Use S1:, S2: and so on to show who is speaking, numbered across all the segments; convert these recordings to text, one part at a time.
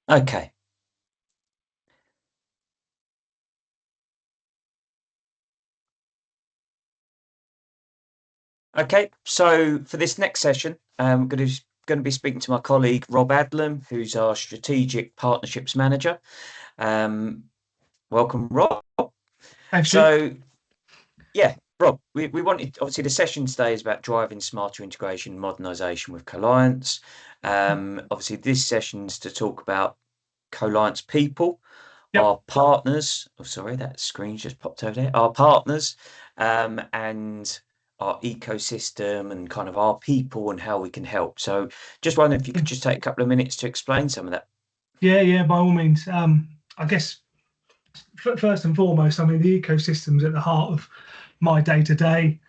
S1: Okay. Okay. So for this next session, I'm going to be speaking to my colleague Rob Adlem, who's our strategic partnerships manager. Um, Welcome, Rob.
S2: Thanks, Stu.
S1: So yeah, Rob, we wanted, obviously the session today is about driving smarter integration and modernisation with Coliance. Obviously this session's to talk about Coliance people,
S2: Yep.
S1: our partners. Oh, sorry, that screen just popped over there. Our partners, and our ecosystem and kind of our people and how we can help. So just wondering if you could just take a couple of minutes to explain some of that.
S2: Yeah, by all means. I guess first and foremost, I mean, the ecosystem's at the heart of my day to day.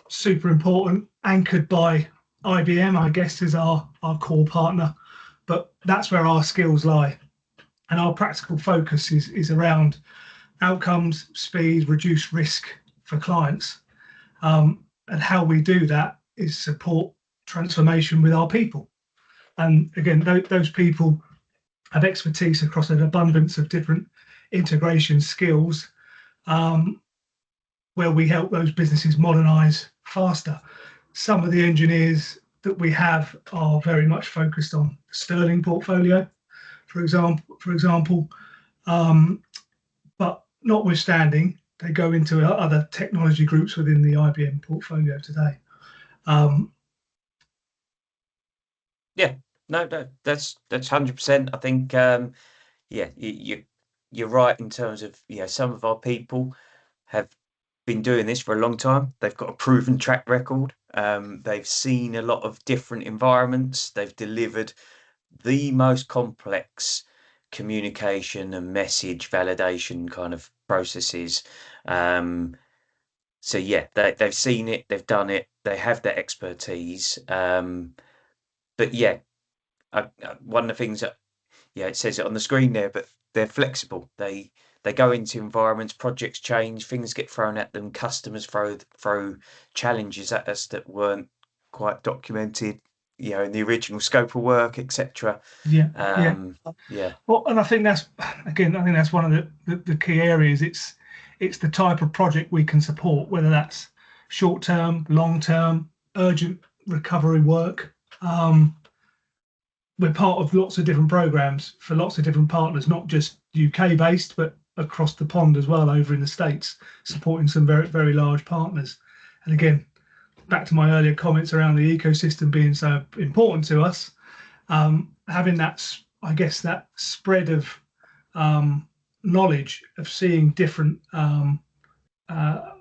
S2: Super important, anchored by IBM, I guess, is our core partner. But that's where our skills lie. And our practical focus is around outcomes, speed, reduce risk for clients. And how we do that is support transformation with our people. And again, those people have expertise across an abundance of different integration skills, um, where we help those businesses modernize faster. Some of the engineers that we have are very much focused on the Sterling portfolio, for example. Um, but notwithstanding, they go into other technology groups within the IBM portfolio today. Um,
S1: Yeah, no, that's 100%. I think yeah, you're right in terms of, some of our people have been doing this for a long time. They've got a proven track record. They've seen a lot of different environments. They've delivered the most complex communication and message validation kind of processes. Um, so yeah, they've seen it, they've done it, they have that expertise. But yeah, one of the things that, yeah, it says it on the screen there, but they're flexible. They go into environments, projects change, things get thrown at them, customers throw challenges at us that weren't quite documented, in the original scope of work, etc.
S2: yeah.
S1: Yeah,
S2: Well, and I think that's again, I think that's one of the key areas. It's the type of project we can support, whether that's short term, long term, urgent recovery work. We're part of lots of different programs for lots of different partners, not just UK based, but across the pond as well, over in the States, supporting some very, very large partners. And again, back to my earlier comments around the ecosystem being so important to us, having that, I guess, that spread of knowledge of seeing different,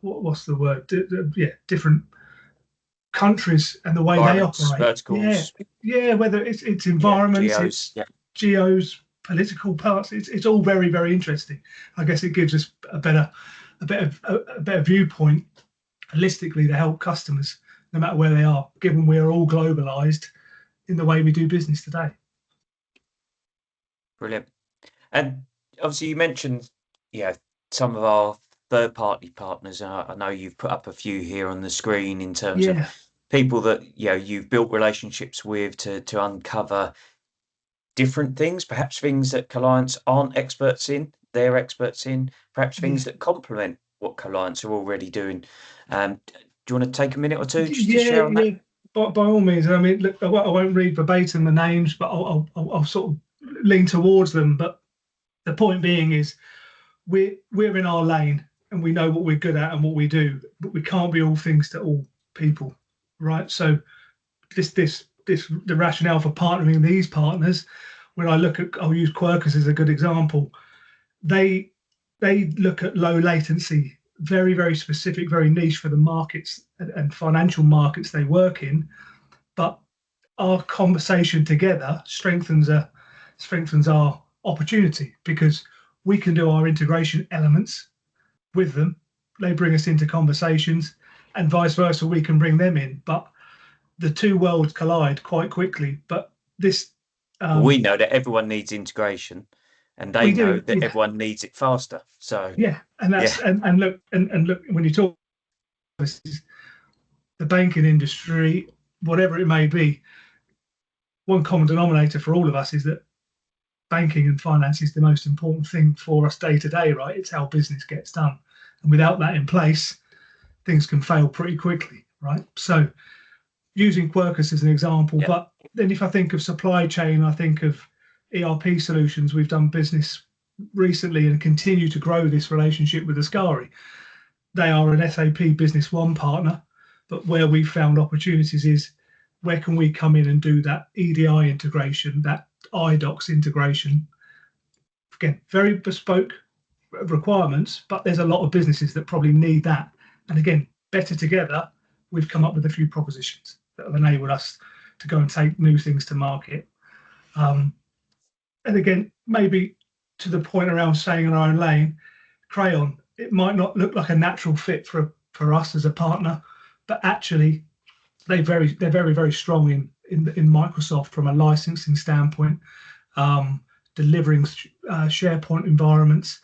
S2: what's the word? Yeah, different countries and the way they
S1: environments,
S2: operate. Yeah,
S1: verticals,
S2: yeah. Whether it's
S1: yeah,
S2: environments,
S1: geos,
S2: it's
S1: yeah,
S2: geos, political parts. It's all very, very interesting. I guess it gives us a better viewpoint holistically to help customers, no matter where they are, given we're all globalized in the way we do business today.
S1: brilliant. And obviously, you mentioned, some of our third-party partners. I know you've put up a few here on the screen in terms of
S2: Yeah,
S1: people that you've built relationships with to uncover different things, perhaps things that clients aren't experts in, they're experts in, perhaps
S2: yeah,
S1: things that complement what clients are already doing. Do you want to take a minute or two just to
S2: yeah,
S1: share on that?
S2: yeah. By all means, I mean, look, I won't read verbatim the names, but I'll sort of lean towards them. But the point being is, we're in our lane and we know what we're good at and what we do, but we can't be all things to all people, right? So this the rationale for partnering these partners, when I look at, I'll use Quercus as a good example. They they look at low latency, very, very specific, very niche for the markets and financial markets they work in. But our conversation together strengthens our opportunity, because we can do our integration elements with them. They bring us into conversations, and vice versa. We can bring them in, but the two worlds collide quite quickly. But this,
S1: Well, we
S2: um,
S1: know that everyone needs integration, and they
S2: we
S1: know
S2: do,
S1: that
S2: yeah,
S1: everyone needs it faster. So,
S2: yeah, and
S1: yeah,
S2: that's and look, when you talk the banking industry, whatever it may be, one common denominator for all of us is that banking and finance is the most important thing for us day to day, right? It's how business gets done. And without that in place, things can fail pretty quickly, right? So using Quercus as an example,
S1: Yeah.
S2: but then if I think of supply chain, I think of ERP solutions. We've done business recently and continue to grow this relationship with Ascari. They are an SAP Business One partner, but where we've found opportunities is where can we come in and do that EDI integration, that iDocs integration. Again, very bespoke requirements, but there's a lot of businesses that probably need that. And again, better together, we've come up with a few propositions that have enabled us to go and take new things to market. And again, maybe to the point around staying in our own lane, Crayon, it might not look like a natural fit for us as a partner, but actually they're very strong in Microsoft from a licensing standpoint, delivering SharePoint environments.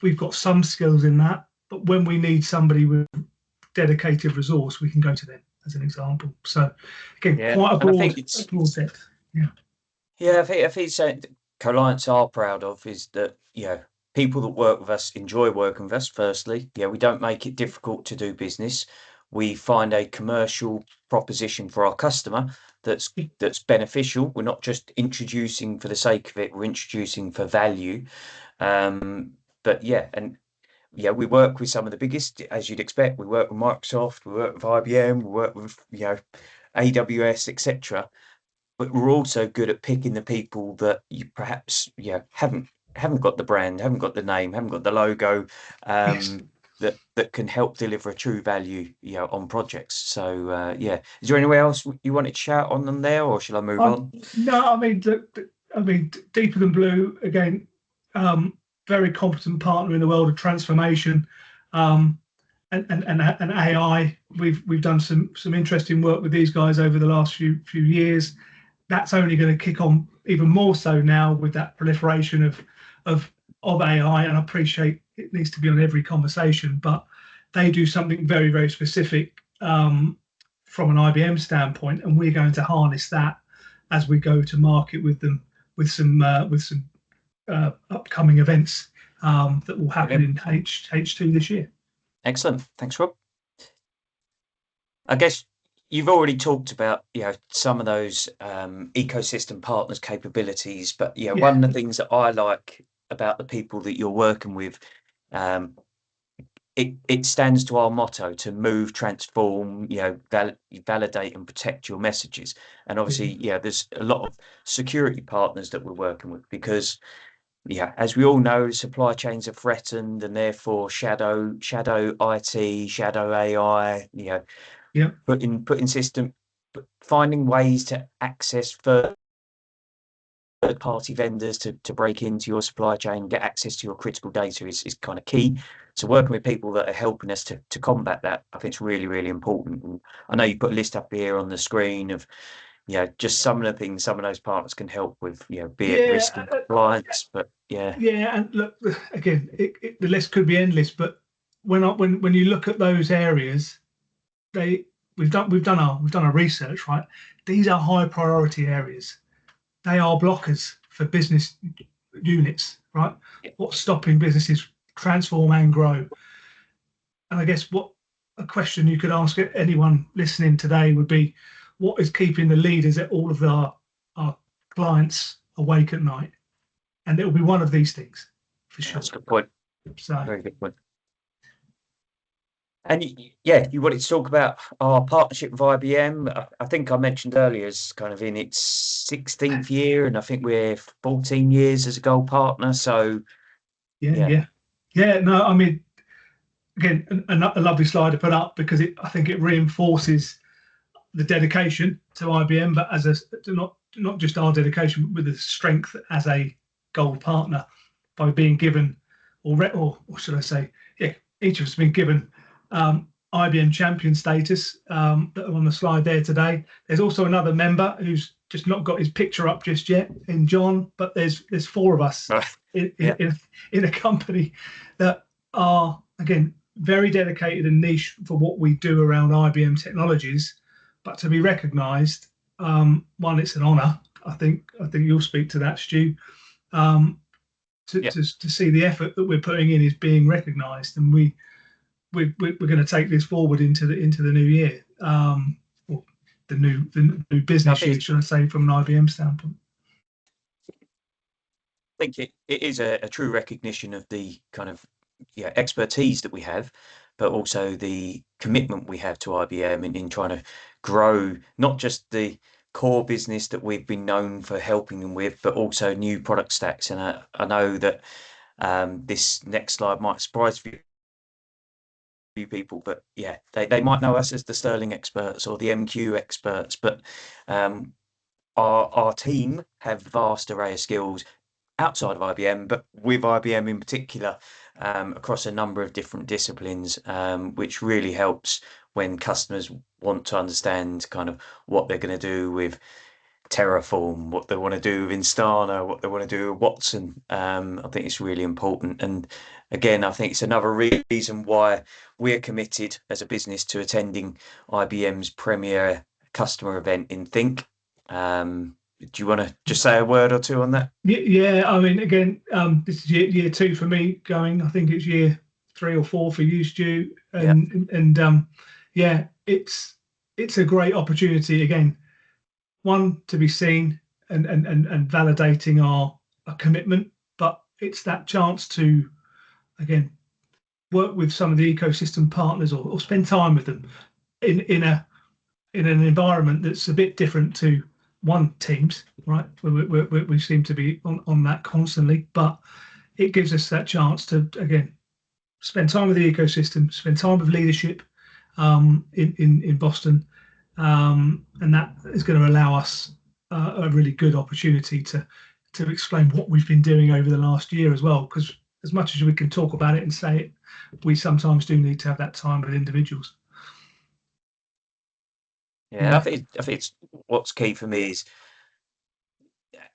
S2: We've got some skills in that, but when we need somebody with dedicated resource, we can go to them as an example. So again,
S1: Yeah.
S2: quite a
S1: And I
S2: broad
S1: think it's
S2: depth. Yeah.
S1: Yeah, I think something that Coliance are proud of is that, people that work with us enjoy working with us, firstly. Yeah, we don't make it difficult to do business. We find a commercial proposition for our customer that's beneficial. We're not just introducing for the sake of it, we're introducing for value. But yeah, and yeah, we work with some of the biggest, as you'd expect. We work with Microsoft, we work with IBM, we work with, AWS, etc. But we're also good at picking the people that you perhaps haven't got the brand, haven't got the name, haven't got the logo,
S2: Yes.
S1: that can help deliver a true value, on projects. So yeah, is there anywhere else you wanted to shout on them there, or shall I move on?
S2: No, I mean, Deeper Than Blue again, very competent partner in the world of transformation, and AI. We've done some interesting work with these guys over the last few years. That's only going to kick on even more so now with that proliferation of AI. And I appreciate it needs to be on every conversation, but they do something very specific from an IBM standpoint, and we're going to harness that as we go to market with them with some upcoming events that will happen
S1: Brilliant.
S2: in H2 this year.
S1: Excellent. Thanks, Rob. I guess you've already talked about, some of those ecosystem partners' capabilities, but
S2: Yeah,
S1: one of the things that I like about the people that you're working with, um, it stands to our motto to move, transform, validate and protect your messages. And obviously, there's a lot of security partners that we're working with because, as we all know, supply chains are threatened and therefore shadow IT, shadow AI,
S2: yeah,
S1: putting system, finding ways to access third-party vendors to break into your supply chain, get access to your critical data is kind of key. So working with people that are helping us to combat that, I think it's really, really important. And I know you put a list up here on the screen of, just some of the things some of those partners can help with, be it risk and compliance, but yeah.
S2: yeah. And look, again, the list could be endless, but when you look at those areas, they we've done our research, right? These are high priority areas. They are blockers for business units, right?
S1: Yeah.
S2: What's stopping businesses transform and grow? And I guess what a question you could ask anyone listening today would be, what is keeping the leaders at all of our clients awake at night? And it will be one of these things for sure.
S1: That's a good point.
S2: So
S1: Very good point. And you wanted to talk about our partnership with IBM. I think I mentioned earlier it's kind of in its 16th year, and I think we're 14 years as a gold partner. So yeah,
S2: yeah. No, I mean, again, a lovely slide to put up because I think it reinforces the dedication to IBM, but as not just our dedication, but with the strength as a gold partner by being given, or should I say, each of us has been given IBM champion status that are on the slide there today. There's also another member who's just not got his picture up just yet in John, but there's four of us in a company that are, again, very dedicated and niche for what we do around IBM technologies. But to be recognised, one, it's an honour. I think you'll speak to that, Stu.
S1: Yeah.
S2: To see the effort that we're putting in is being recognised, and we're going to take this forward into the new year, or the new
S1: I
S2: business
S1: think
S2: year, should I say, from an IBM standpoint.
S1: it is a true recognition of the kind of expertise that we have, but also the commitment we have to IBM in trying to grow not just the core business that we've been known for helping them with, but also new product stacks. And I know that this next slide might surprise a few people, but yeah, they might know us as the Sterling experts or the MQ experts, but um, our team have vast array of skills outside of IBM, but with IBM in particular, across a number of different disciplines, which really helps when customers want to understand kind of what they're going to do with Terraform, what they want to do with Instana, what they want to do with Watson. I think it's really important. And again, I think it's another reason why we're committed as a business to attending IBM's premier customer event in Think. Do you want to just say a word or two on that?
S2: Yeah, I mean, again, this is year two for me going. I think it's year three or four for you, Stu,
S1: Yeah,
S2: and yeah, it's a great opportunity again. One, to be seen and validating our commitment, but it's that chance to again work with some of the ecosystem partners, or spend time with them in an environment that's a bit different to one teams, right? We seem to be on that constantly, but it gives us that chance to again spend time with the ecosystem, spend time with leadership in Boston, and that is going to allow us a really good opportunity to explain what we've been doing over the last year as well. Because as much as we can talk about it and say it, we sometimes do need to have that time with individuals.
S1: yeah.
S2: Yeah,
S1: I think it's what's key for me is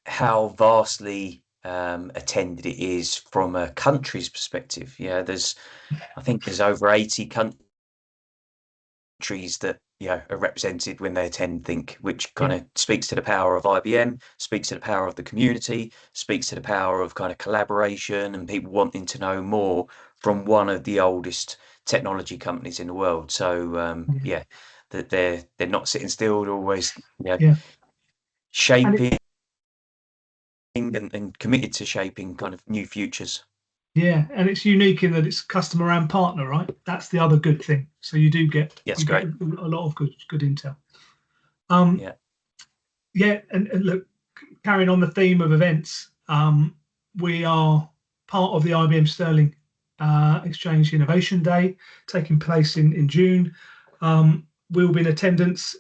S1: how vastly attended it is from a country's perspective. Yeah, I think there's over 80 countries that are represented when they attend Think, which kind
S2: yeah,
S1: of speaks to the power of IBM, speaks to the power of the community, speaks to the power of kind of collaboration and people wanting to know more from one of the oldest technology companies in the world. So yeah, that they're not sitting still, they're always
S2: yeah. And
S1: shaping and committed to shaping kind of new futures.
S2: yeah, and it's unique in that it's customer and partner, right? That's the other good thing. So
S1: Yes,
S2: you get
S1: great.
S2: a lot of good intel. Um,
S1: Yeah,
S2: yeah, and look, carrying on the theme of events, we are part of the IBM Sterling Exchange Innovation Day taking place in June. We'll be in attendance.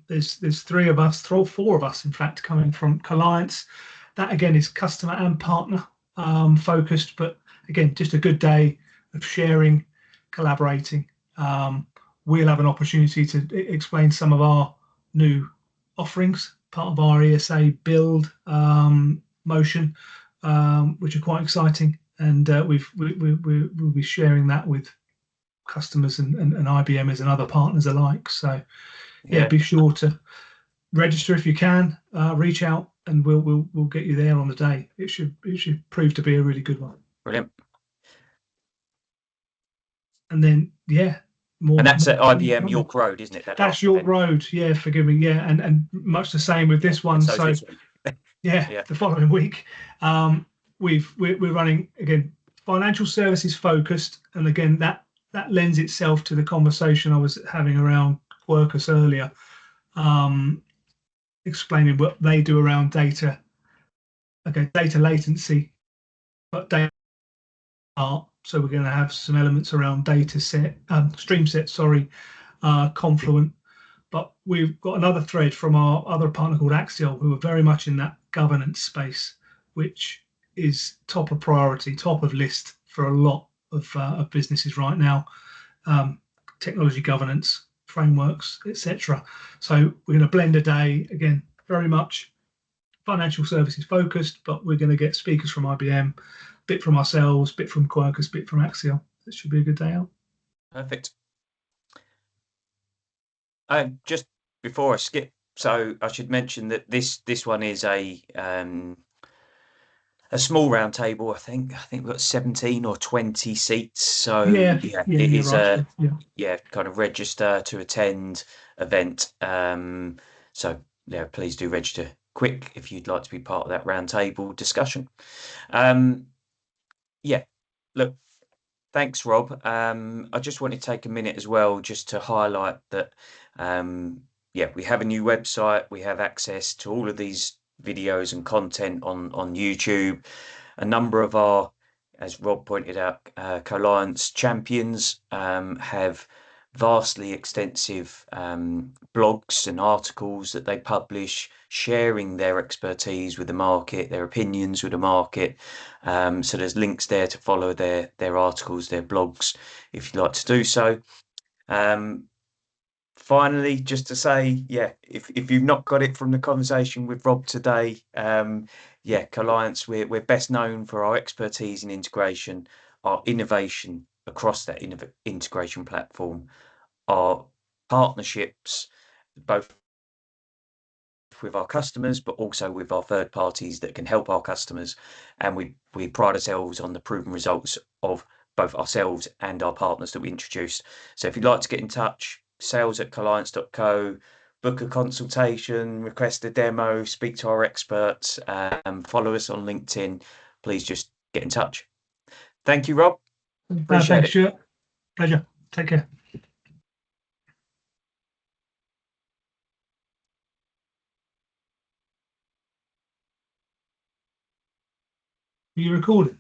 S2: There's three of us, four of us, in fact, coming from Coliance. That again is customer and partner focused, but again, just a good day of sharing, collaborating. We'll have an opportunity to explain some of our new offerings, part of our ESA build motion, which are quite exciting. And we'll be sharing that with customers and IBMers and other partners alike. So yeah,
S1: yeah,
S2: be sure to register if you can. Reach out, and we'll get you there on the day. It should prove to be a really good one.
S1: brilliant.
S2: And then yeah,
S1: And
S2: more,
S1: that's at
S2: more
S1: IBM
S2: coming.
S1: York Road, isn't it? That
S2: That's
S1: last
S2: York
S1: event.
S2: Road. Yeah, forgive me. Yeah, and much the same with
S1: Yeah,
S2: this
S1: and
S2: one.
S1: so's
S2: So
S1: this week.
S2: yeah,
S1: Yeah,
S2: the following week, we're running again financial services focused, and again that lends itself to the conversation I was having around Workus earlier, um, explaining what they do around data. Okay, data latency, but data art. So we're going to have some elements around data set, stream set, sorry, Confluent. But we've got another thread from our other partner called Axial, who are very much in that governance space, which is top of priority, top of list for a lot of businesses right now. Um, Technology governance frameworks, etc. So we're going to blend a day again, very much financial services focused, but we're going to get speakers from IBM, bit from ourselves, bit from Quercus, bit from Axial. It should be a good day out.
S1: perfect. Just before I skip, so I should mention that this one is a small round table. I think we've got 17 or 20 seats. So
S2: Yeah,
S1: yeah,
S2: yeah,
S1: it
S2: you're
S1: is
S2: right.
S1: a
S2: Yeah.
S1: yeah, kind of register to attend event. So yeah, please do register quick if you'd like to be part of that round table discussion. Um, yeah, look, thanks, Rob. I just wanted to take a minute as well just to highlight that, yeah, we have a new website. We have access to all of these videos and content on YouTube. A number of our, as Rob pointed out, Coliance champions have vastly extensive blogs and articles that they publish, sharing their expertise with the market, their opinions with the market. So there's links there to follow their articles, their blogs, if you'd like to do so. Um, Finally, just to say, yeah, if you've not got it from the conversation with Rob today, yeah, Coliance, we're best known for our expertise in integration, our innovation across that integration platform, our partnerships, both with our customers, but also with our third parties that can help our customers. And we pride ourselves on the proven results of both ourselves and our partners that we introduce. So if you'd like to get in touch, sales@coliance.co, book a consultation, request a demo, speak to our experts, follow us on LinkedIn, please just get in touch. Thank you, Rob. Appreciate
S2: Thanks,
S1: it.
S2: Stuart. Pleasure. Take care. Are you recording?